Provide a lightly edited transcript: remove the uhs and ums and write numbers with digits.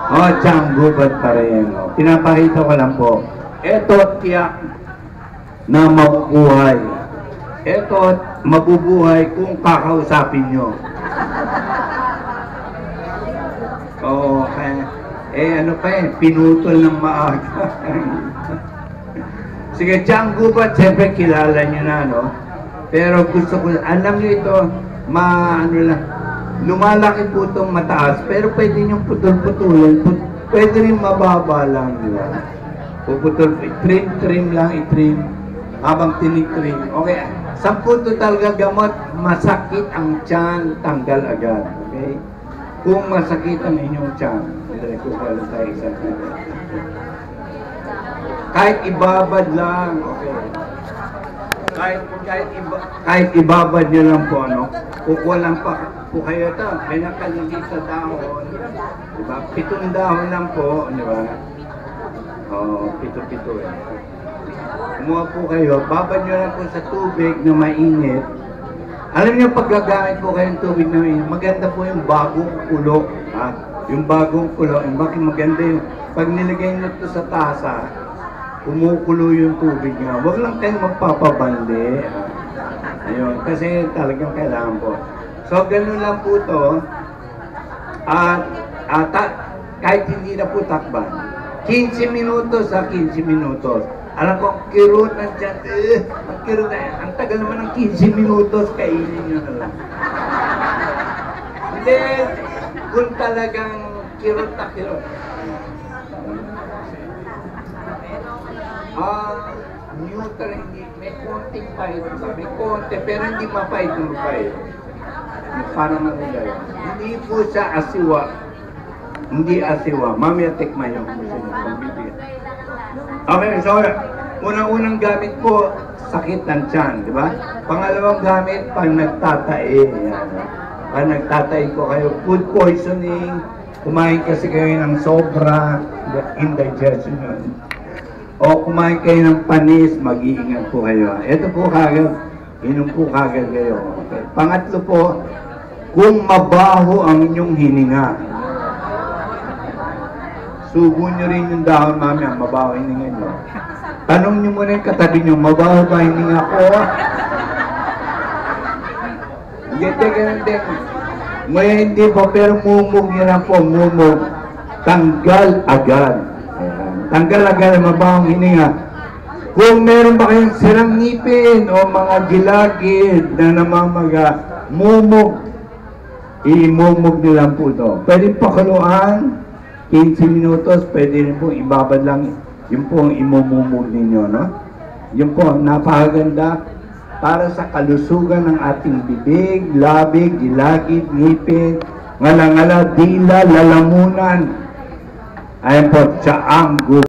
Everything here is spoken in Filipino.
Oh, tiyang gubat pa rin. Oh. Pinapakita ko lang po. Ito, tiyak na mabubuhay. Ito, mabubuhay kung kakausapin nyo. Oo, ano pa pinutol ng maaga. Sige, tiyang gubat, siyempre kilala nyo na, no? Pero gusto ko, alam nyo ito, ano lang, lumalaki po itong mataas, pero pwede nyo putol-putulan, pwede rin mababa lang, di ba? Puputol, trim lang, itrim, habang tinitrim. Okay, 10 talaga gamot, masakit ang tiyan, tanggal agad, okay? Kung masakit ang inyong tiyan, hindi ko pala tayo isang kahit ibabad lang, okay? Kahit ibabad nyo lang po, ano? Kukuha lang pa po kayo ito. May nakalagay sa dahon. Diba? 7 dahon lang po, di ba? Oo, 7 eh. Kumuha po kayo, babad nyo lang po sa tubig na mainit. Alam nyo, pag gagamit po kayo ng tubig na mainit, maganda po yung bagong kulo. Ha? Yung bagong kulo, yung bakit maganda yung, pag nilagay nyo ito sa tasa, kumukulo yung tubig nga. Huwag lang kayong magpapabandi. Ayun, kasi talagang kailangan po. So, ganun lang po ito. Kahit hindi na po takban. 15 minutos sa 15 minutos. Alam ko, ang kirot ng tiyan. Ang kirot na, ang tagal naman ng 15 minutos, kainin nyo na lang. Hindi, kung talagang kirot na kirot. Neutral, hindi. May konting pahit ba? May konti, pero hindi mapahit ng pahit. Parang ano yun. Hindi po siya asiwa. Hindi asiwa. Mamaya tikman yung gusto nyo. Okay, so, unang-unang gamit po, sakit ng tiyan, di ba? Pangalawang gamit, pag nagtatae. Yan. Pag nagtatae po kayo, food poisoning, kumain kasi kayo ng sobra, indigestion yun. O kumain kayo ng panis, mag-iingat po kayo. Ito po kagad, inom po kagad kayo. Okay. Pangatlo po, kung mabaho ang inyong hininga, subo nyo rin yung dahon mamaya, mabaho hininga nyo. Tanong nyo muna yung katabi nyo, mabaho ba hininga ko? Hindi po, pero mumog nyo lang po, mumog. Tanggal agad. Tanggal agad ang mabahong hininga. Kung meron ba kayong sirang ngipin o mga gilagid na namamaga, mumog, imumog nilang po ito. Pwede pakuluan, 15 minutos, pwede rin po ibabad lang, yun po ang imumumog ninyo, no? Yun po, napakaganda para sa kalusugan ng ating bibig, labig, gilagid, ngipin, ngala-ngala, dila, lalamunan. Ayan po, tsaang